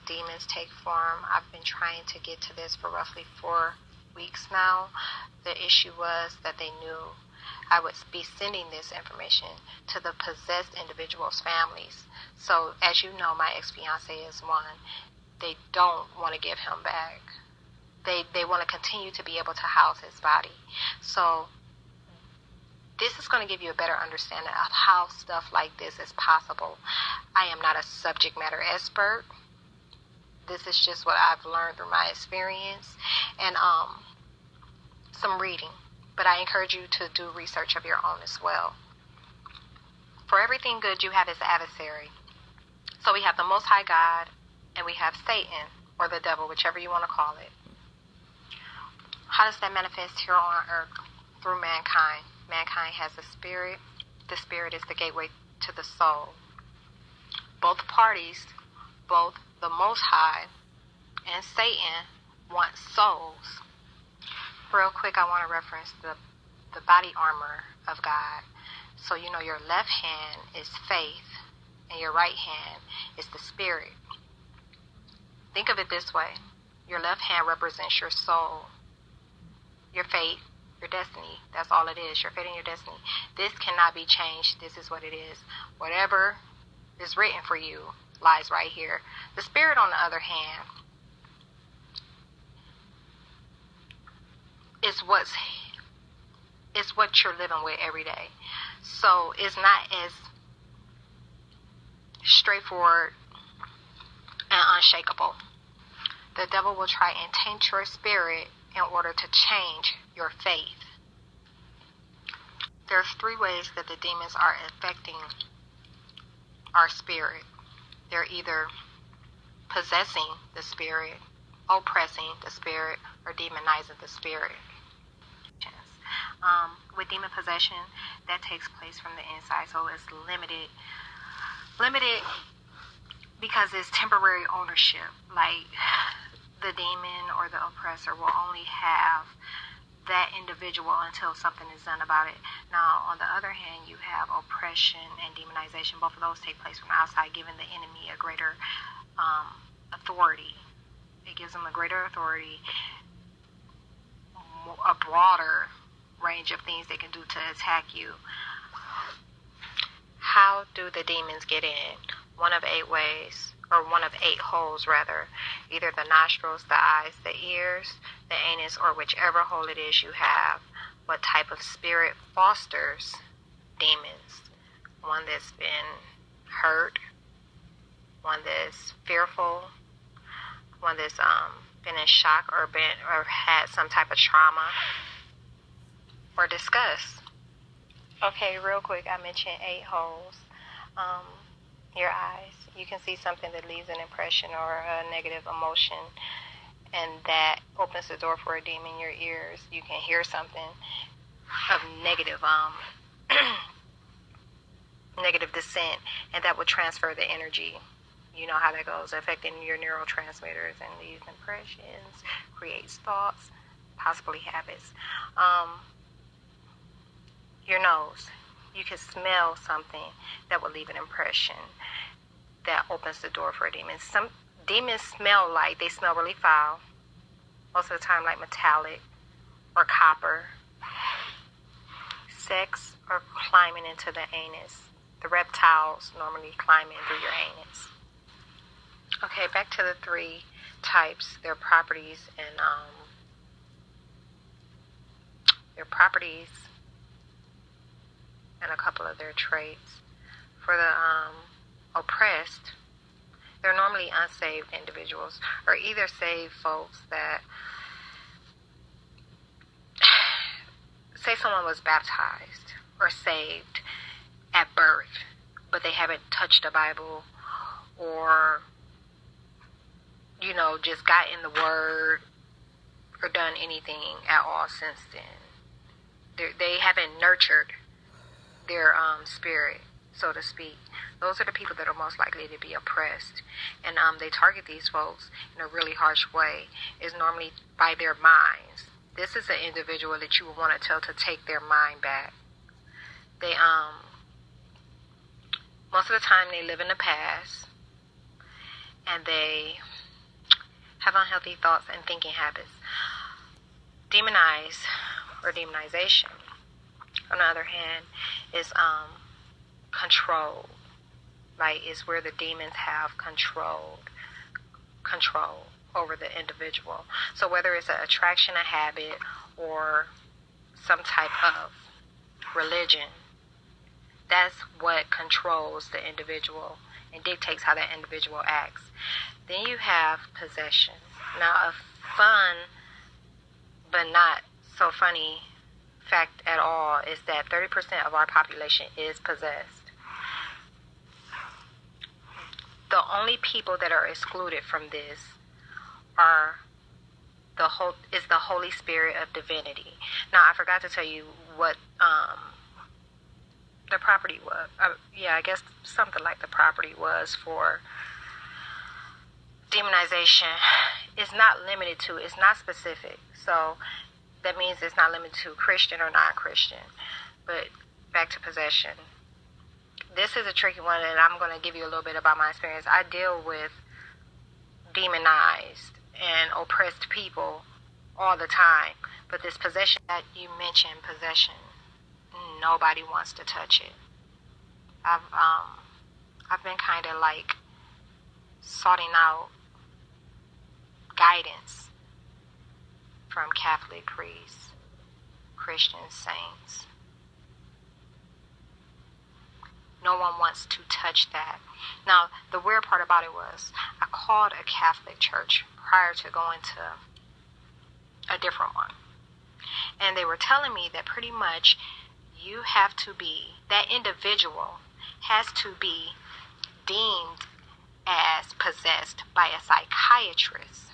demons take form. I've been trying to get to this for roughly 4 weeks now. The issue was that they knew I would be sending this information to the possessed individuals' families. So, as you know, my ex-fiance is one. They don't want to give him back. They want to continue to be able to house his body. So, this is going to give you a better understanding of how stuff like this is possible. I am not a subject matter expert. This is just what I've learned through my experience and some reading. But I encourage you to do research of your own as well. For everything good, you have his adversary. So we have the Most High God, and we have Satan, or the devil, whichever you want to call it. How does that manifest here on earth? Through mankind. Mankind has a spirit. The spirit is the gateway to the soul. Both parties, both the Most High and Satan, want souls. Real quick, I want to reference the body armor of God. So you know your left hand is faith and your right hand is the spirit. Think of it this way. Your left hand represents your soul, your fate, your destiny. That's all it is, your fate and your destiny. This cannot be changed. This is what it is. Whatever is written for you lies right here. The spirit, on the other hand, is what you're living with every day. So it's not as straightforward and unshakable. The devil will try and taint your spirit in order to change your faith. There's 3 ways that the demons are affecting our spirit. They're either possessing the spirit, oppressing the spirit, or demonizing the spirit. With demon possession, that takes place from the inside, so it's limited because it's temporary ownership. Like, the demon or the oppressor will only have that individual until something is done about it. Now, on the other hand, you have oppression and demonization. Both of those take place from outside, giving the enemy a greater authority. It gives them a greater authority, a broader range of things they can do to attack you. How do the demons get in? One of 8 ways, or one of 8 holes rather. Either the nostrils, the eyes, the ears, the anus, or whichever hole it is you have. What type of spirit fosters demons? One that's been hurt, one that's fearful, one that's been in shock or had some type of trauma or disgust. Okay, real quick, I mentioned 8 holes. Your eyes. You can see something that leaves an impression or a negative emotion, and that opens the door for a demon. Your ears. You can hear something of negative negative descent, and that will transfer the energy. You know how that goes, affecting your neurotransmitters, and these impressions creates thoughts, possibly habits. Your nose. You can smell something that will leave an impression that opens the door for a demon. Some demons smell really foul. Most of the time like metallic or copper. Sex or climbing into the anus. The reptiles normally climb in through your anus. Okay, back to the 3 types, their properties and a couple of their traits. For the oppressed, they're normally unsaved individuals, or either saved folks that, say someone was baptized or saved at birth, but they haven't touched the Bible or, just got in the Word or done anything at all since then. They haven't nurtured their spirit, so to speak. Those are the people that are most likely to be oppressed. And they target these folks in a really harsh way. It's normally by their minds. This is an individual that you would want to tell to take their mind back. They, most of the time, they live in the past. And they have unhealthy thoughts and thinking habits. Demonize or demonization, on the other hand, is control. Like, is where the demons have control over the individual. So whether it's an attraction, a habit, or some type of religion, that's what controls the individual and dictates how that individual acts. Then you have possession. Now, a fun but not so funny fact at all is that 30% of our population is possessed. The only people that are excluded from this are the Holy Spirit of divinity. Now, I forgot to tell you what the property was. I guess something like the property was for demonization. It's not limited to, it's not specific. So that means it's not limited to Christian or non-Christian. But back to possession. This is a tricky one, and I'm going to give you a little bit about my experience. I deal with demonized and oppressed people all the time. But this possession that you mentioned, possession, nobody wants to touch it. I've been kind of like sorting out guidance from Catholic priests, Christian saints. No one wants to touch that. Now, the weird part about it was I called a Catholic church prior to going to a different one. And they were telling me that pretty much that individual has to be deemed as possessed by a psychiatrist.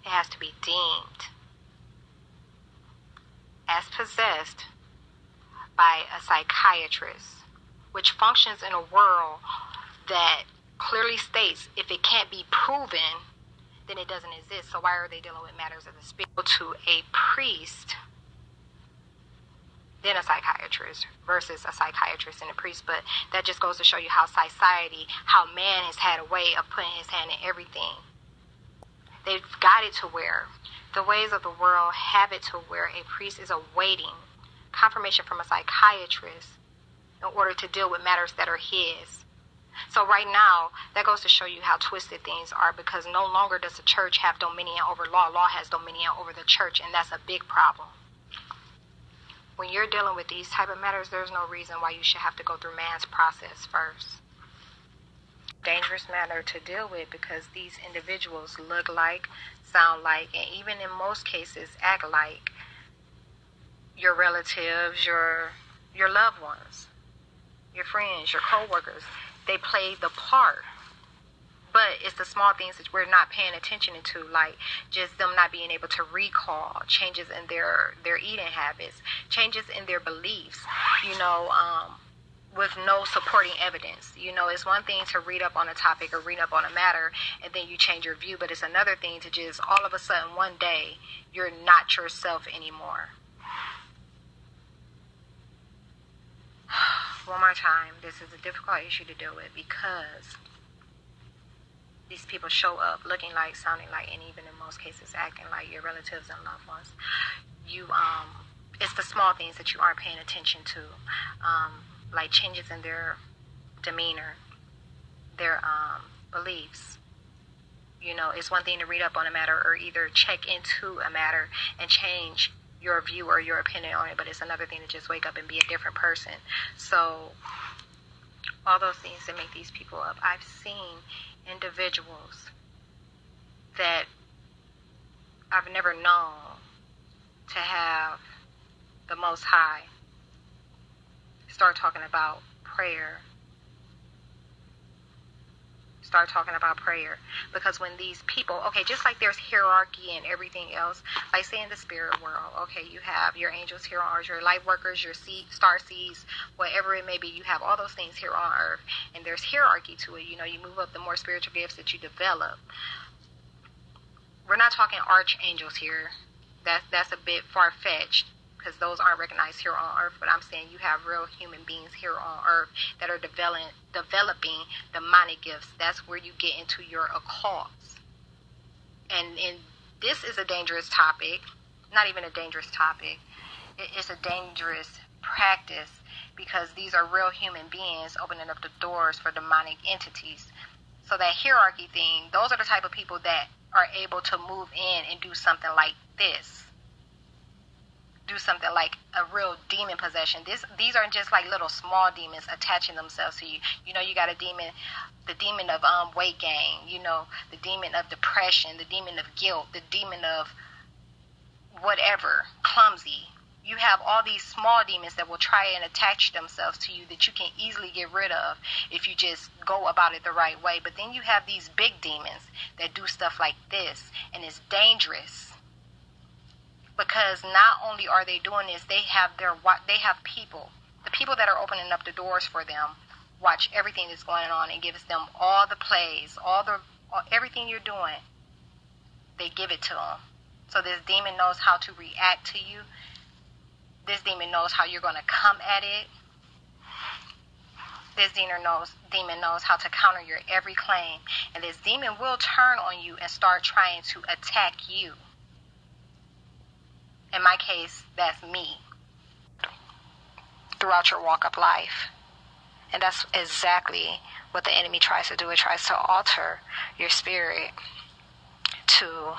It has to be deemed as possessed by a psychiatrist, which functions in a world that clearly states if it can't be proven, then it doesn't exist. So why are they dealing with matters of the spirit? To a priest, then a psychiatrist, versus a psychiatrist and a priest. But that just goes to show you how society, how man has had a way of putting his hand in everything. They've got it to where the ways of the world have it to where a priest is awaiting confirmation from a psychiatrist in order to deal with matters that are his. So right now, that goes to show you how twisted things are, because no longer does the church have dominion over law. Law has dominion over the church, and that's a big problem. When you're dealing with these type of matters, there's no reason why you should have to go through man's process first. Dangerous matter to deal with, because these individuals look like, sound like, and even in most cases act like your relatives, your loved ones, your friends, your co-workers. They play the part. But it's the small things that we're not paying attention to, like just them not being able to recall, changes in their eating habits, changes in their beliefs, with no supporting evidence. It's one thing to read up on a topic or read up on a matter and then you change your view, but it's another thing to just all of a sudden one day you're not yourself anymore. One more time, this is a difficult issue to deal with, because these people show up looking like, sounding like, and even in most cases acting like your relatives and loved ones. It's the small things that you aren't paying attention to, like changes in their demeanor, their beliefs. It's one thing to read up on a matter or either check into a matter and change your view or your opinion on it, but it's another thing to just wake up and be a different person. So all those things that make these people up. I've seen individuals that I've never known to have the Most High start talking about prayer. Because when these people, just like there's hierarchy and everything else, like say in the spirit world, you have your angels here on earth, your light workers, your star seeds, whatever it may be, you have all those things here on earth, and there's hierarchy to it. You move up the more spiritual gifts that you develop. We're not talking archangels here. That's a bit far-fetched. because those aren't recognized here on earth, but I'm saying you have real human beings here on earth that are developing demonic gifts. That's where you get into your occults. And this is a dangerous topic. Not even a dangerous topic. It's a dangerous practice, because these are real human beings opening up the doors for demonic entities. So that hierarchy thing, those are the type of people that are able to move in and do something like this. Do something like a real demon possession. These aren't just like little small demons attaching themselves to you. You know, you got a demon, the demon of weight gain, you know, the demon of depression, the demon of guilt, the demon of whatever, clumsy. You have all these small demons that will try and attach themselves to you that you can easily get rid of if you just go about it the right way. But then you have these big demons that do stuff like this, and it's dangerous. Because not only are they doing this, they have people. The people that are opening up the doors for them watch everything that's going on and gives them all the plays, everything you're doing. They give it to them. So this demon knows how to react to you. This demon knows how you're going to come at it. This demon knows how to counter your every claim. And this demon will turn on you and start trying to attack you. In my case, that's me. Throughout your walk of life. And that's exactly what the enemy tries to do. It tries to alter your spirit to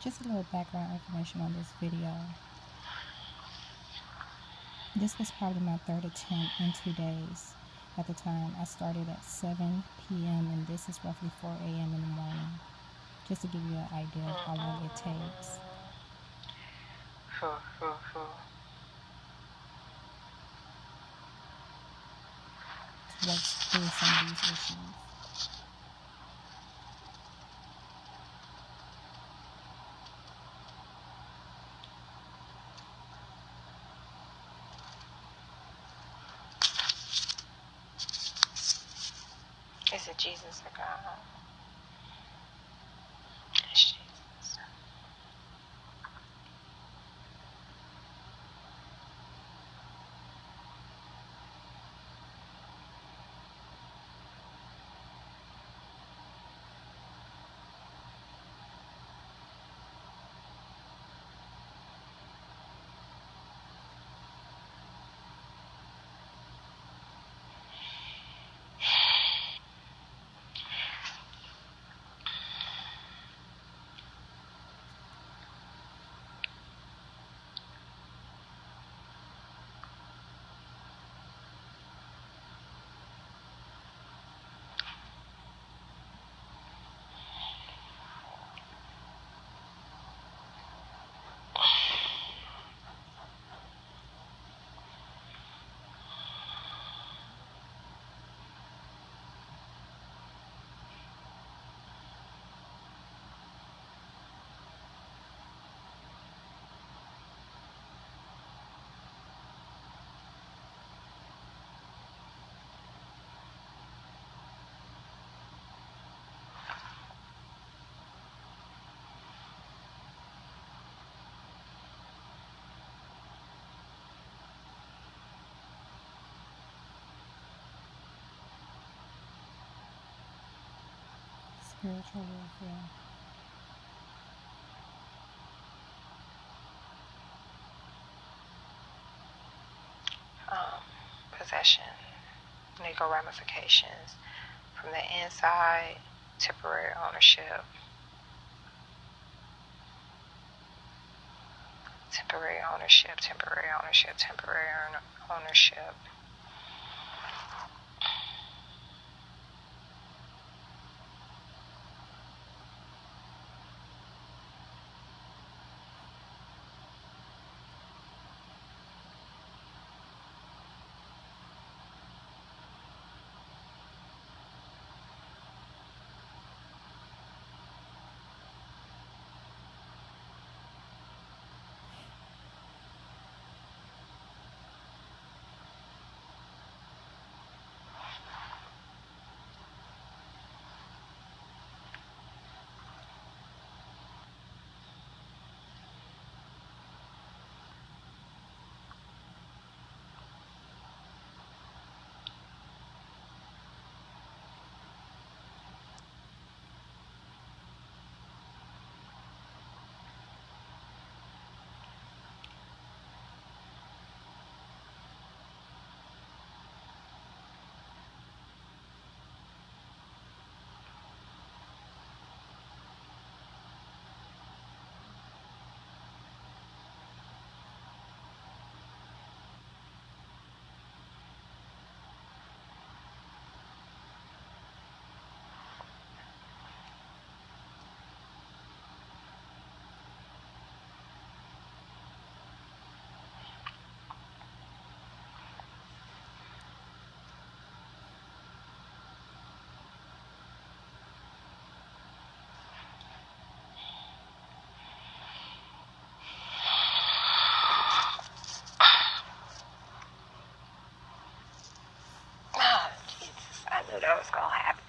just a little background information on this video. This was probably my third attempt in 2 days. At the time, I started at 7 p.m. and this is roughly 4 a.m. in the morning. Just to give you an idea of how long it takes. works through some of these issues. Is it Jesus or God? It's Jesus. Spiritual warfare. Possession, legal ramifications from the inside, temporary ownership, temporary ownership, temporary ownership, temporary ownership. Oh, Jesus, I knew that was going to happen.